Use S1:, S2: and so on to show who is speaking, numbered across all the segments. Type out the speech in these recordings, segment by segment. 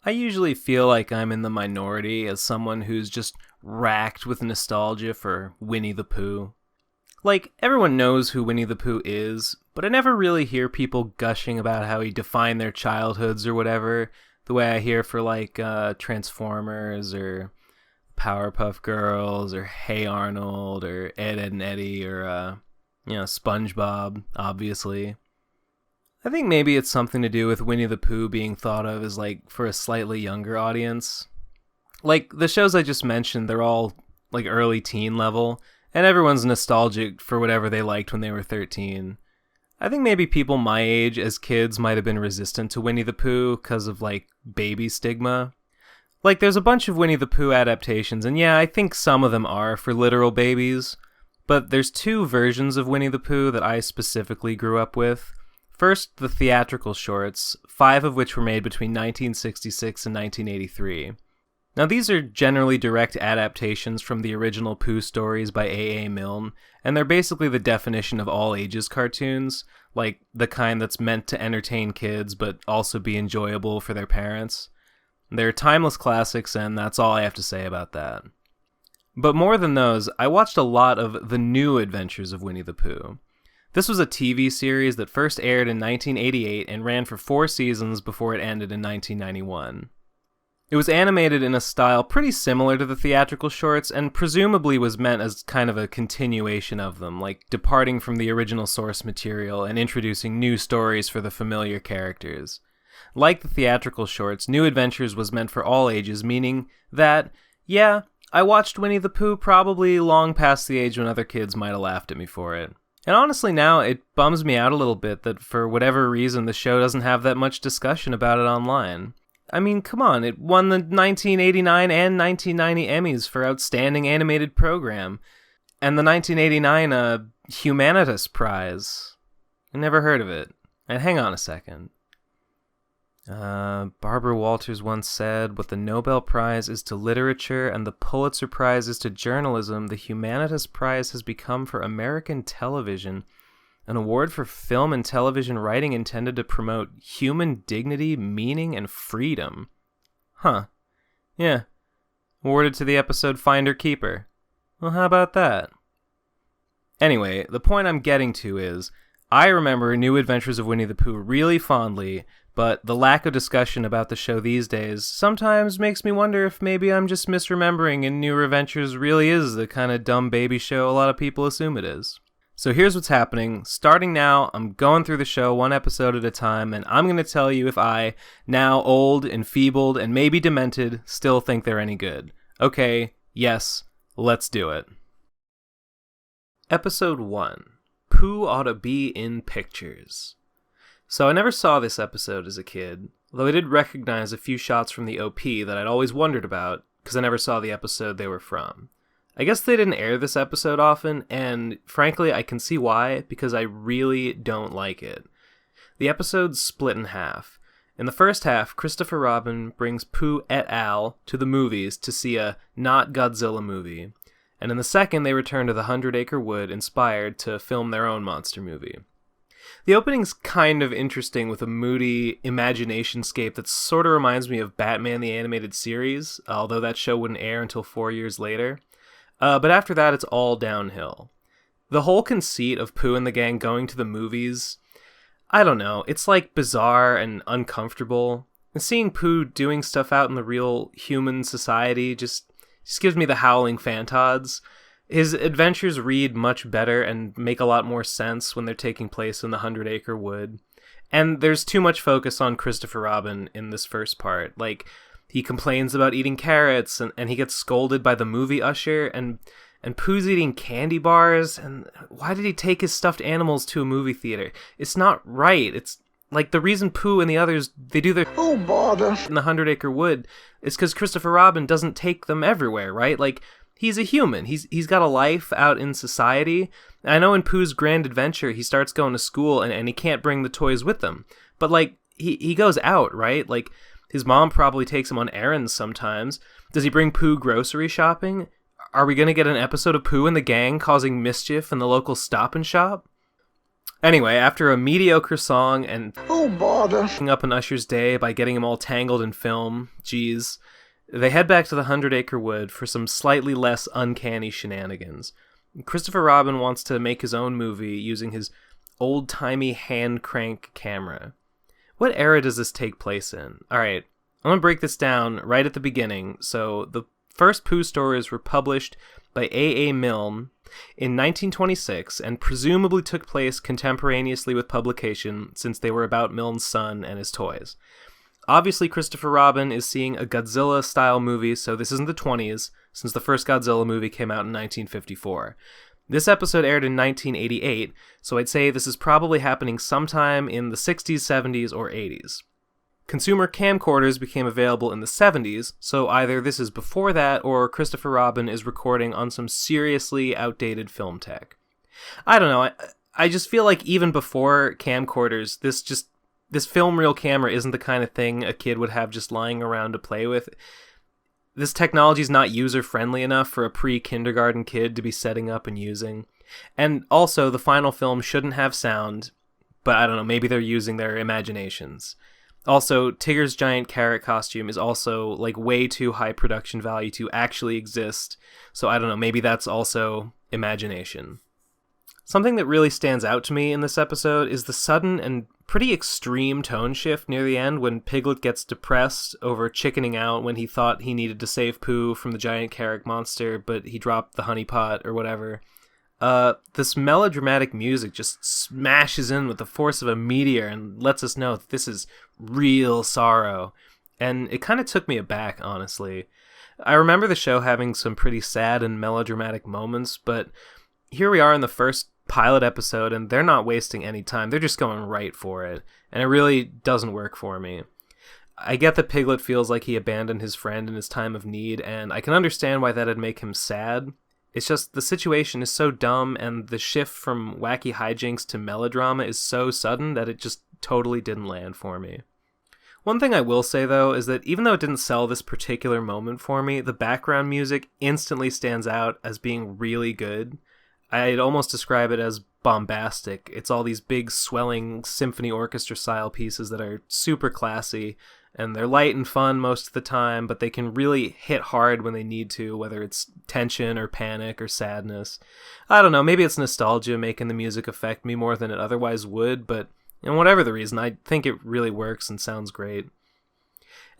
S1: I usually feel like I'm in the minority as someone who's just racked with nostalgia for Winnie the Pooh. Like, everyone knows who Winnie the Pooh is, but I never really hear people gushing about how he defined their childhoods or whatever, the way I hear for, Transformers or Powerpuff Girls or Hey Arnold or Ed, Ed and Eddie or, SpongeBob, obviously. I think maybe it's something to do with Winnie the Pooh being thought of as, for a slightly younger audience. Like, the shows I just mentioned, they're all, early teen level, and everyone's nostalgic for whatever they liked when they were 13. I think maybe people my age as kids might have been resistant to Winnie the Pooh because of, baby stigma. There's a bunch of Winnie the Pooh adaptations, and yeah, I think some of them are for literal babies, but there's two versions of Winnie the Pooh that I specifically grew up with. First, the theatrical shorts, 5 of which were made between 1966 and 1983. Now, these are generally direct adaptations from the original Pooh stories by A. Milne, and they're basically the definition of all ages cartoons, like the kind that's meant to entertain kids but also be enjoyable for their parents. They're timeless classics, and that's all I have to say about that. But more than those, I watched a lot of The New Adventures of Winnie the Pooh. This was a TV series that first aired in 1988 and ran for 4 seasons before it ended in 1991. It was animated in a style pretty similar to the theatrical shorts and presumably was meant as kind of a continuation of them, departing from the original source material and introducing new stories for the familiar characters. Like the theatrical shorts, New Adventures was meant for all ages, meaning that, yeah, I watched Winnie the Pooh probably long past the age when other kids might have laughed at me for it. And honestly now, it bums me out a little bit that for whatever reason the show doesn't have that much discussion about it online. I mean, come on, it won the 1989 and 1990 Emmys for Outstanding Animated Program, and the 1989 Humanitas Prize. I never heard of it. And hang on a second. Barbara Walters once said, "What the Nobel Prize is to literature and the Pulitzer Prize is to journalism, the Humanitas Prize has become for American television, an award for film and television writing intended to promote human dignity, meaning, and freedom." Huh. Yeah. Awarded to the episode Finder Keeper. Well, how about that? Anyway, the point I'm getting to is, I remember New Adventures of Winnie the Pooh really fondly, but the lack of discussion about the show these days sometimes makes me wonder if maybe I'm just misremembering and New Adventures really is the kind of dumb baby show a lot of people assume it is. So here's what's happening. Starting now, I'm going through the show one episode at a time, and I'm going to tell you if I, now old, enfeebled, and maybe demented, still think they're any good. Okay, yes, let's do it. Episode 1. Pooh Oughta Be In Pictures. So I never saw this episode as a kid, though I did recognize a few shots from the OP that I'd always wondered about, because I never saw the episode they were from. I guess they didn't air this episode often, and frankly I can see why, because I really don't like it. The episode's split in half. In the first half, Christopher Robin brings Pooh et al. To the movies to see a not Godzilla movie, and in the second they return to the 100 Acre Wood inspired to film their own monster movie. The opening's kind of interesting with a moody imagination-scape that sort of reminds me of Batman the Animated Series, although that show wouldn't air until 4 years later. But after that, it's all downhill. The whole conceit of Pooh and the gang going to the movies, I don't know, it's bizarre and uncomfortable. And seeing Pooh doing stuff out in the real human society just gives me the howling fantods. His adventures read much better and make a lot more sense when they're taking place in the 100 Acre Wood. And there's too much focus on Christopher Robin in this first part. He complains about eating carrots, and he gets scolded by the movie usher, and Pooh's eating candy bars, and why did he take his stuffed animals to a movie theater? It's not right. It's the reason Pooh and the others, they do their oh bother in the 100 Acre Wood is because Christopher Robin doesn't take them everywhere, right? He's a human. He's got a life out in society. I know in Pooh's Grand Adventure, he starts going to school and he can't bring the toys with him. But he goes out, right? His mom probably takes him on errands sometimes. Does he bring Pooh grocery shopping? Are we going to get an episode of Pooh and the gang causing mischief in the local Stop and Shop? Anyway, after a mediocre song and
S2: Oh, bother.
S1: up an Usher's day by getting him all tangled in film, geez, they head back to the 100-Acre Wood for some slightly less uncanny shenanigans. Christopher Robin wants to make his own movie using his old-timey hand-crank camera. What era does this take place in? Alright, I'm gonna break this down right at the beginning. So, the first Pooh stories were published by A.A. Milne in 1926 and presumably took place contemporaneously with publication since they were about Milne's son and his toys. Obviously, Christopher Robin is seeing a Godzilla-style movie, so this isn't the 20s, since the first Godzilla movie came out in 1954. This episode aired in 1988, so I'd say this is probably happening sometime in the 60s, 70s, or 80s. Consumer camcorders became available in the 70s, so either this is before that or Christopher Robin is recording on some seriously outdated film tech. I don't know, I just feel like even before camcorders, this film reel camera isn't the kind of thing a kid would have just lying around to play with. This technology is not user-friendly enough for a pre-kindergarten kid to be setting up and using. And also, the final film shouldn't have sound, but I don't know, maybe they're using their imaginations. Also, Tigger's giant carrot costume is also like way too high production value to actually exist, so I don't know, maybe that's also imagination. Something that really stands out to me in this episode is the sudden and pretty extreme tone shift near the end when Piglet gets depressed over chickening out when he thought he needed to save Pooh from the giant carrot monster, but he dropped the honey pot or whatever. This melodramatic music just smashes in with the force of a meteor and lets us know that this is real sorrow. And it kind of took me aback, honestly. I remember the show having some pretty sad and melodramatic moments, but here we are in the first pilot episode and they're not wasting any time. They're just going right for it. And it really doesn't work for me. I get that Piglet feels like he abandoned his friend in his time of need, and I can understand why that'd make him sad. It's just the situation is so dumb and the shift from wacky hijinks to melodrama is so sudden that it just totally didn't land for me. One thing I will say though is that even though it didn't sell this particular moment for me, the background music instantly stands out as being really good. I'd almost describe it as bombastic. It's all these big swelling symphony orchestra style pieces that are super classy, and they're light and fun most of the time, but they can really hit hard when they need to, whether it's tension or panic or sadness. I don't know, maybe it's nostalgia making the music affect me more than it otherwise would, but whatever the reason, I think it really works and sounds great.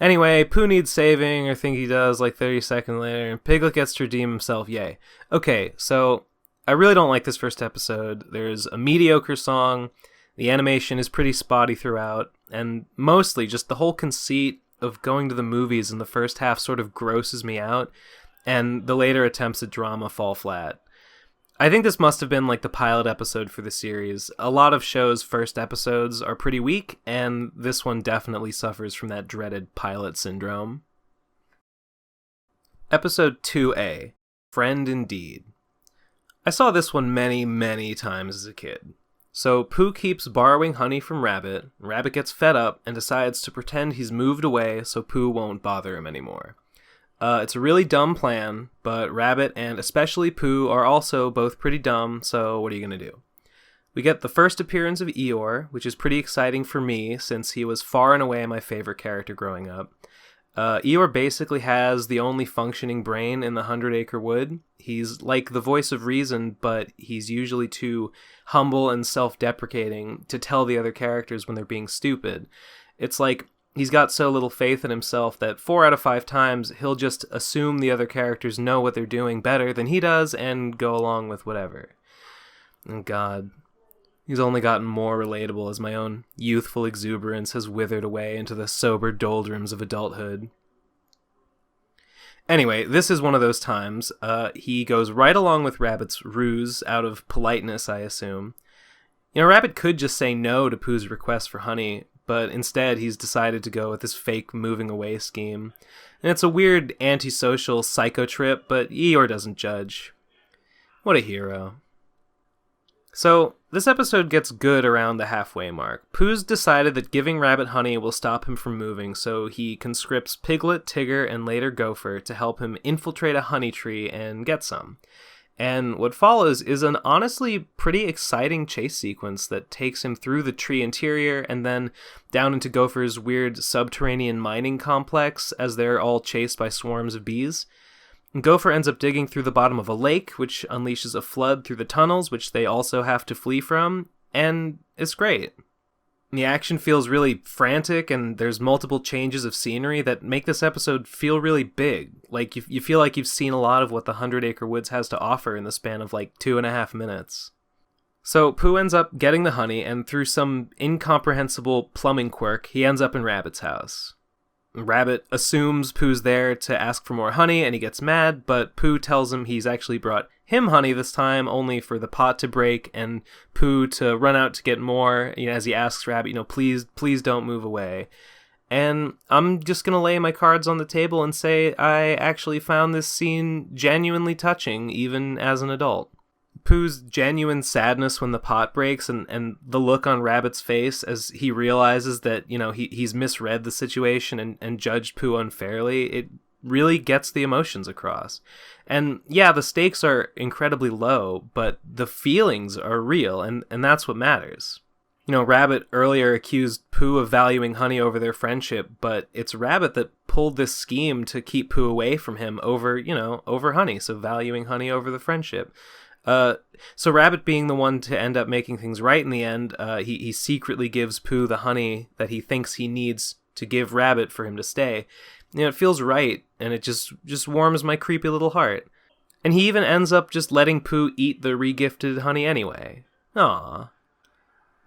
S1: Anyway, Pooh needs saving, or think he does, like 30 seconds later, and Piglet gets to redeem himself, yay. Okay, so I really don't like this first episode. There's a mediocre song, the animation is pretty spotty throughout, and mostly just the whole conceit of going to the movies in the first half sort of grosses me out, and the later attempts at drama fall flat. I think this must have been like the pilot episode for the series. A lot of shows' first episodes are pretty weak, and this one definitely suffers from that dreaded pilot syndrome. Episode 2A, Friend Indeed. I saw this one many, many times as a kid. So Pooh keeps borrowing honey from Rabbit, Rabbit gets fed up and decides to pretend he's moved away so Pooh won't bother him anymore. It's a really dumb plan, but Rabbit and especially Pooh are also both pretty dumb, so what are you going to do? We get the first appearance of Eeyore, which is pretty exciting for me since he was far and away my favorite character growing up. Eeyore basically has the only functioning brain in the 100-Acre Wood. He's like the voice of reason, but he's usually too humble and self-deprecating to tell the other characters when they're being stupid. It's like he's got so little faith in himself that 4 out of 5 times he'll just assume the other characters know what they're doing better than he does and go along with whatever. And God, he's only gotten more relatable as my own youthful exuberance has withered away into the sober doldrums of adulthood. Anyway, this is one of those times. He goes right along with Rabbit's ruse out of politeness, I assume. You know, Rabbit could just say no to Pooh's request for honey, but instead he's decided to go with this fake moving away scheme. And it's a weird antisocial psycho trip, but Eeyore doesn't judge. What a hero. So, this episode gets good around the halfway mark. Pooh's decided that giving Rabbit honey will stop him from moving, so he conscripts Piglet, Tigger, and later Gopher to help him infiltrate a honey tree and get some. And what follows is an honestly pretty exciting chase sequence that takes him through the tree interior and then down into Gopher's weird subterranean mining complex as they're all chased by swarms of bees. And Gopher ends up digging through the bottom of a lake, which unleashes a flood through the tunnels, which they also have to flee from, and it's great. The action feels really frantic, and there's multiple changes of scenery that make this episode feel really big. Like, you feel like you've seen a lot of what the 100 Acre Woods has to offer in the span of like 2.5 minutes. So Pooh ends up getting the honey, and through some incomprehensible plumbing quirk, he ends up in Rabbit's house. Rabbit assumes Pooh's there to ask for more honey, and he gets mad, but Pooh tells him he's actually brought him honey this time, only for the pot to break and Pooh to run out to get more, as he asks Rabbit, please don't move away. And I'm just going to lay my cards on the table and say I actually found this scene genuinely touching, even as an adult. Pooh's genuine sadness when the pot breaks and the look on Rabbit's face as he realizes that, he's misread the situation and judged Pooh unfairly, it really gets the emotions across. And yeah, the stakes are incredibly low, but the feelings are real, and that's what matters. Rabbit earlier accused Pooh of valuing honey over their friendship, but it's Rabbit that pulled this scheme to keep Pooh away from him over honey, so valuing honey over the friendship. So Rabbit being the one to end up making things right in the end, he secretly gives Pooh the honey that he thinks he needs to give Rabbit for him to stay. It feels right, and it just warms my creepy little heart. And he even ends up just letting Pooh eat the re-gifted honey anyway. Aww.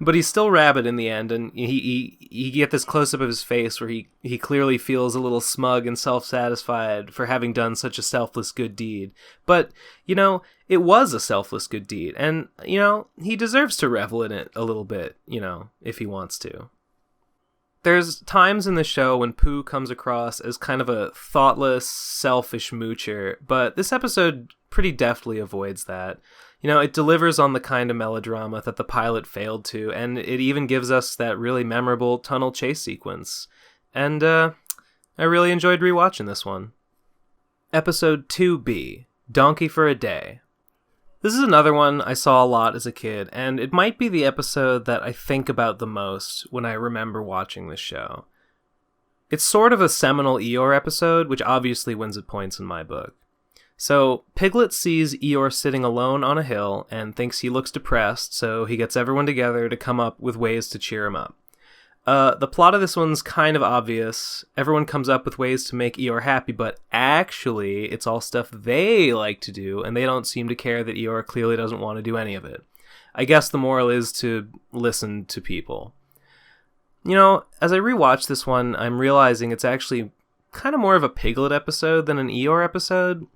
S1: But he's still Rabbit in the end, and you get this close-up of his face where he clearly feels a little smug and self-satisfied for having done such a selfless good deed. But, it was a selfless good deed, and, he deserves to revel in it a little bit, if he wants to. There's times in the show when Pooh comes across as kind of a thoughtless, selfish moocher, but this episode pretty deftly avoids that. It delivers on the kind of melodrama that the pilot failed to, and it even gives us that really memorable tunnel chase sequence. And I really enjoyed rewatching this one. Episode 2B, Donkey for a Day. This is another one I saw a lot as a kid, and it might be the episode that I think about the most when I remember watching this show. It's sort of a seminal Eeyore episode, which obviously wins at points in my book. So, Piglet sees Eeyore sitting alone on a hill and thinks he looks depressed, so he gets everyone together to come up with ways to cheer him up. The plot of this one's kind of obvious. Everyone comes up with ways to make Eeyore happy, but actually, it's all stuff they like to do, and they don't seem to care that Eeyore clearly doesn't want to do any of it. I guess the moral is to listen to people. As I rewatch this one, I'm realizing it's actually kind of more of a Piglet episode than an Eeyore episode.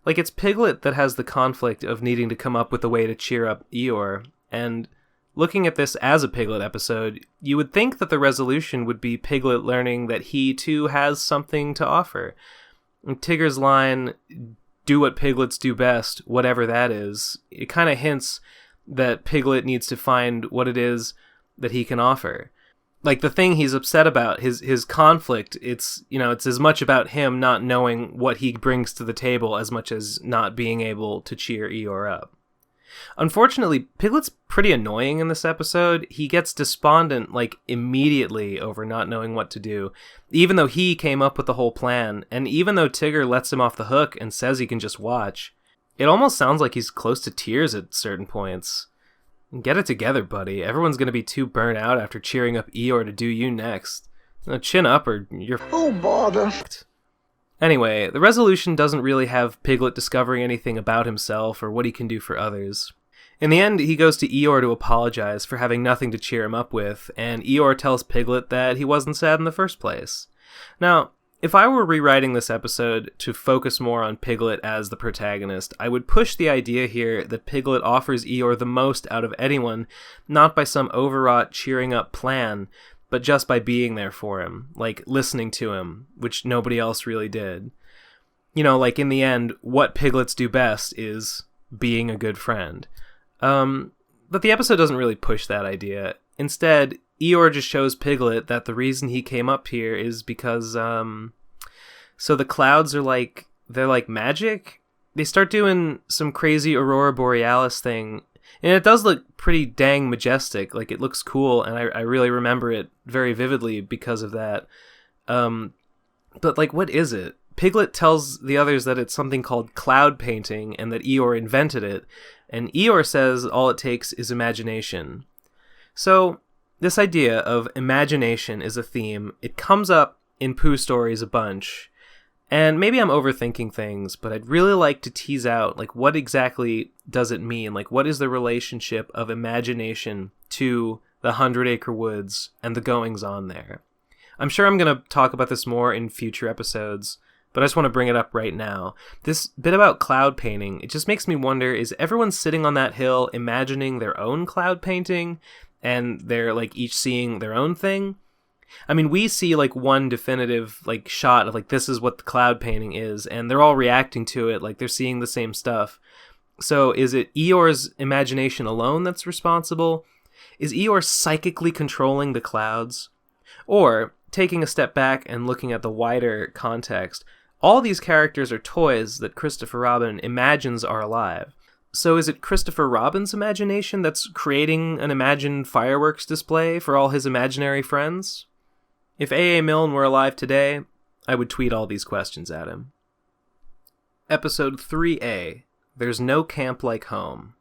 S1: Like, it's Piglet that has the conflict of needing to come up with a way to cheer up Eeyore, and looking at this as a Piglet episode, you would think that the resolution would be Piglet learning that he, too, has something to offer. And Tigger's line, "Do what piglets do best, whatever that is," it kind of hints that Piglet needs to find what it is that he can offer. Like, the thing he's upset about, his conflict, it's as much about him not knowing what he brings to the table as much as not being able to cheer Eeyore up. Unfortunately, Piglet's pretty annoying in this episode. He gets despondent, immediately over not knowing what to do, even though he came up with the whole plan, and even though Tigger lets him off the hook and says he can just watch. It almost sounds like he's close to tears at certain points. Get it together, buddy. Everyone's gonna be too burnt out after cheering up Eeyore to do you next. Chin up or you're bother. Anyway, the resolution doesn't really have Piglet discovering anything about himself or what he can do for others. In the end, he goes to Eeyore to apologize for having nothing to cheer him up with, and Eeyore tells Piglet that he wasn't sad in the first place. Now, if I were rewriting this episode to focus more on Piglet as the protagonist, I would push the idea here that Piglet offers Eeyore the most out of anyone, not by some overwrought cheering up plan, but just by being there for him, listening to him, which nobody else really did. In the end, what piglets do best is being a good friend. But the episode doesn't really push that idea. Instead, Eeyore just shows Piglet that the reason he came up here is because, so the clouds are they're like magic? they start doing some crazy Aurora Borealis thing, and it does look pretty dang majestic. Like, it looks cool, and I really remember it very vividly because of that. But, like, what is it? Piglet tells the others that it's something called cloud painting and that Eeyore invented it, and Eeyore says all it takes is imagination. So, this idea of imagination is a theme. It comes up in Pooh stories a bunch, and maybe I'm overthinking things, but I'd really like to tease out, like, what exactly does it mean? Like, what is the relationship of imagination to the 100-Acre Woods and the goings-on there? I'm sure I'm going to talk about this more in future episodes, but I just want to bring it up right now. This bit about cloud painting, it just makes me wonder, is everyone sitting on that hill imagining their own cloud painting, and they're, like, each seeing their own thing? I mean, we see, like, one definitive, like, shot of, like, this is what the cloud painting is, and they're all reacting to it, like, they're seeing the same stuff. So is it Eeyore's imagination alone that's responsible? Is Eeyore psychically controlling the clouds? Or, taking a step back and looking at the wider context, all these characters are toys that Christopher Robin imagines are alive. So is it Christopher Robin's imagination that's creating an imagined fireworks display for all his imaginary friends? If A.A. Milne were alive today, I would tweet all these questions at him. Episode 3A, There's No Camp Like Home.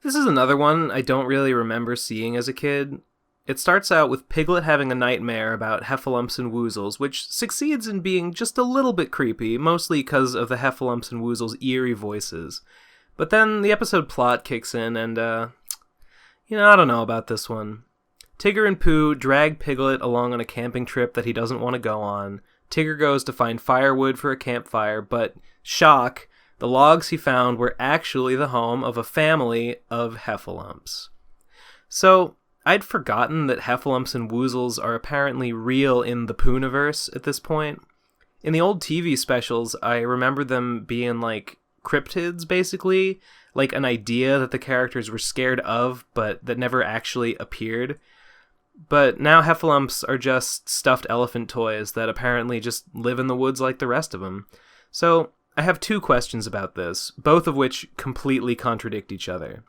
S1: This is another one I don't really remember seeing as a kid. It starts out with Piglet having a nightmare about heffalumps and woozles, which succeeds in being just a little bit creepy, mostly because of the heffalumps and woozles' eerie voices. But then the episode plot kicks in, and, I don't know about this one. Tigger and Pooh drag Piglet along on a camping trip that he doesn't want to go on. Tigger goes to find firewood for a campfire, but, shock, the logs he found were actually the home of a family of heffalumps. So, I'd forgotten that heffalumps and woozles are apparently real in the Poohniverse at this point. In the old TV specials, I remember them being, like, cryptids, basically, like an idea that the characters were scared of, but that never actually appeared. But now heffalumps are just stuffed elephant toys that apparently just live in the woods like the rest of them. So, I have two questions about this, both of which completely contradict each other.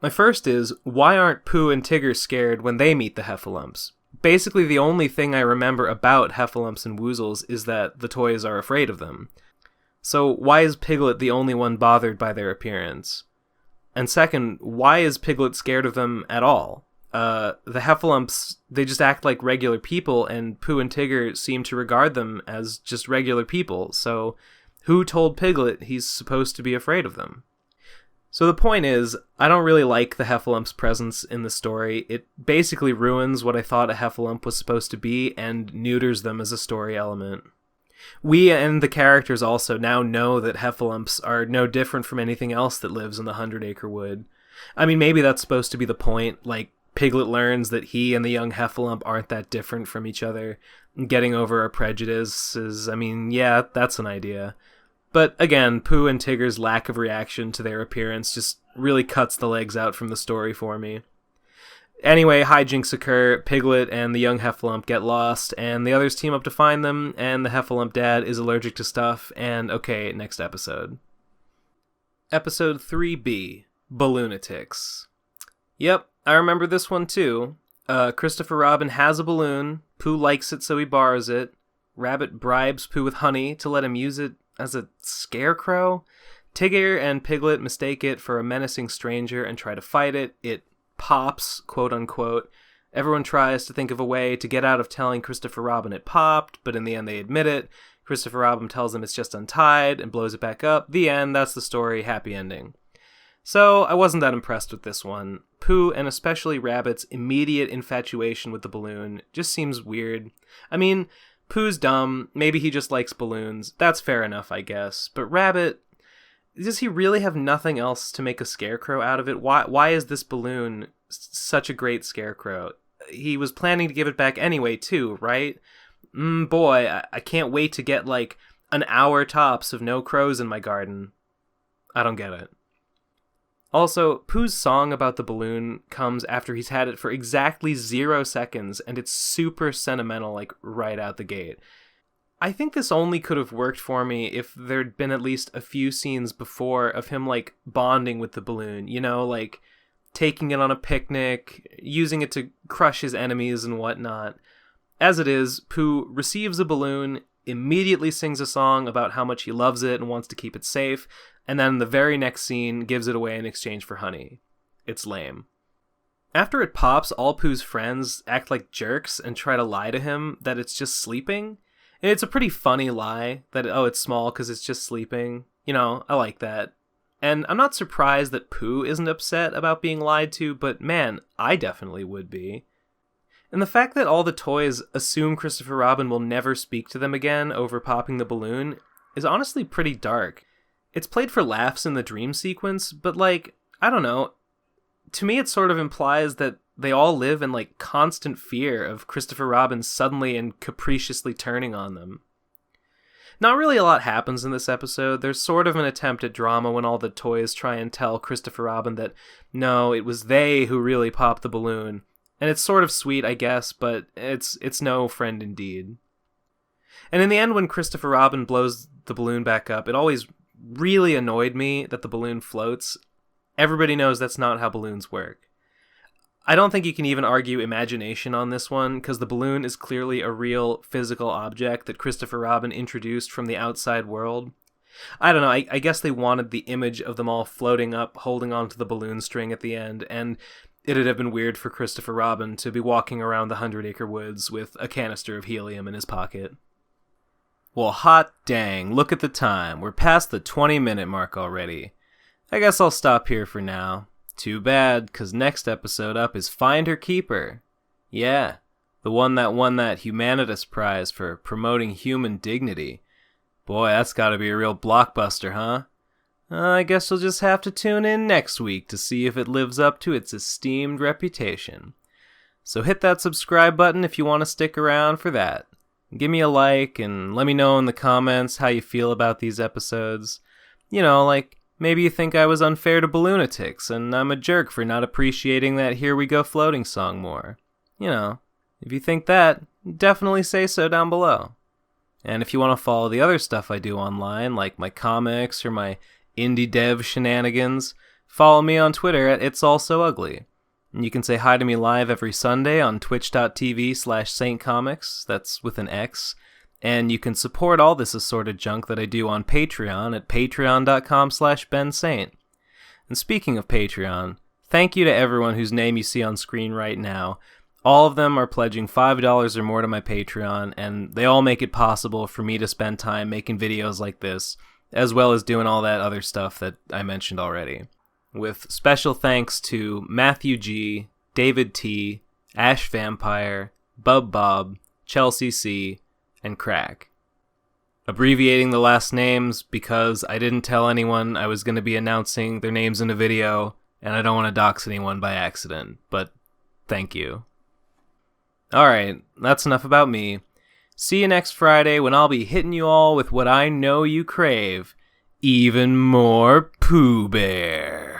S1: My first is, why aren't Pooh and Tigger scared when they meet the heffalumps? Basically, the only thing I remember about heffalumps and woozles is that the toys are afraid of them. So why is Piglet the only one bothered by their appearance? And second, why is Piglet scared of them at all? The heffalumps, they just act like regular people, and Pooh and Tigger seem to regard them as just regular people, so who told Piglet he's supposed to be afraid of them? So the point is, I don't really like the heffalumps' presence in the story. It basically ruins what I thought a heffalump was supposed to be and neuters them as a story element. We and the characters also now know that heffalumps are no different from anything else that lives in the 100-Acre Wood. I mean, maybe that's supposed to be the point, like Piglet learns that he and the young heffalump aren't that different from each other, getting over our prejudices. I mean, yeah, that's an idea. But again, Pooh and Tigger's lack of reaction to their appearance just really cuts the legs out from the story for me. Anyway, hijinks occur, Piglet and the young heffalump get lost, and the others team up to find them, and the heffalump dad is allergic to stuff, and okay, next episode. Episode 3B, Balloonatics. Yep, I remember this one too. Christopher Robin has a balloon, Pooh likes it so he borrows it, Rabbit bribes Pooh with honey to let him use it as a scarecrow. Tigger and Piglet mistake it for a menacing stranger and try to fight it. It pops, quote unquote. Everyone tries to think of a way to get out of telling Christopher Robin it popped, but in the end they admit it. Christopher Robin tells them it's just untied and blows it back up. The end, that's the story, happy ending. So, I wasn't that impressed with this one. Pooh, and especially Rabbit's immediate infatuation with the balloon, just seems weird. I mean, Pooh's dumb, maybe he just likes balloons, that's fair enough, I guess. But Rabbit, does he really have nothing else to make a scarecrow out of it? Why is this balloon such a great scarecrow? He was planning to give it back anyway, too, right? Boy, I can't wait to get, like, an hour tops of no crows in my garden. I don't get it. Also, Pooh's song about the balloon comes after he's had it for exactly 0 seconds, and it's super sentimental, like, right out the gate. I think this only could have worked for me if there'd been at least a few scenes before of him, like, bonding with the balloon, you know, like, taking it on a picnic, using it to crush his enemies and whatnot. As it is, Pooh receives a balloon, immediately sings a song about how much he loves it and wants to keep it safe, and then the very next scene gives it away in exchange for honey. It's lame. After it pops, all Pooh's friends act like jerks and try to lie to him that it's just sleeping. And it's a pretty funny lie that, oh, it's small because it's just sleeping. You know, I like that. And I'm not surprised that Pooh isn't upset about being lied to, but man, I definitely would be. And the fact that all the toys assume Christopher Robin will never speak to them again over popping the balloon is honestly pretty dark. It's played for laughs in the dream sequence, but like, I don't know. To me, it sort of implies that they all live in like constant fear of Christopher Robin suddenly and capriciously turning on them. Not really a lot happens in this episode. There's sort of an attempt at drama when all the toys try and tell Christopher Robin that, no, it was they who really popped the balloon. And it's sort of sweet, I guess, but it's no friend indeed. And in the end, when Christopher Robin blows the balloon back up, it always really annoyed me that the balloon floats. Everybody knows that's not how balloons work. I don't think you can even argue imagination on this one, because the balloon is clearly a real physical object that Christopher Robin introduced from the outside world. I don't know, I guess they wanted the image of them all floating up, holding onto the balloon string at the end, and it'd have been weird for Christopher Robin to be walking around the 100-acre woods with a canister of helium in his pocket. Well, hot dang, look at the time. We're past the 20-minute mark already. I guess I'll stop here for now. Too bad, 'cause next episode up is Find Her Keeper. Yeah, the one that won that Humanitas Prize for promoting human dignity. Boy, that's gotta be a real blockbuster, huh? I guess you'll just have to tune in next week to see if it lives up to its esteemed reputation. So hit that subscribe button if you want to stick around for that. Give me a like and let me know in the comments how you feel about these episodes. You know, like, maybe you think I was unfair to Balloonatics and I'm a jerk for not appreciating that Here We Go Floating song more. You know, if you think that, definitely say so down below. And if you want to follow the other stuff I do online, like my comics or my indie dev shenanigans, follow me on Twitter at It's All So Ugly. And you can say hi to me live every Sunday on twitch.tv/saintcomics, that's with an X. And you can support all this assorted junk that I do on Patreon at patreon.com/bensaint. And speaking of Patreon, thank you to everyone whose name you see on screen right now. All of them are pledging $5 or more to my Patreon, and they all make it possible for me to spend time making videos like this, as well as doing all that other stuff that I mentioned already. With special thanks to Matthew G., David T., Ash Vampire, Bub Bob, Chelsea C., and Crack. Abbreviating the last names because I didn't tell anyone I was going to be announcing their names in a video, and I don't want to dox anyone by accident, but thank you. Alright, that's enough about me. See you next Friday when I'll be hitting you all with what I know you crave. Even more Pooh Bear.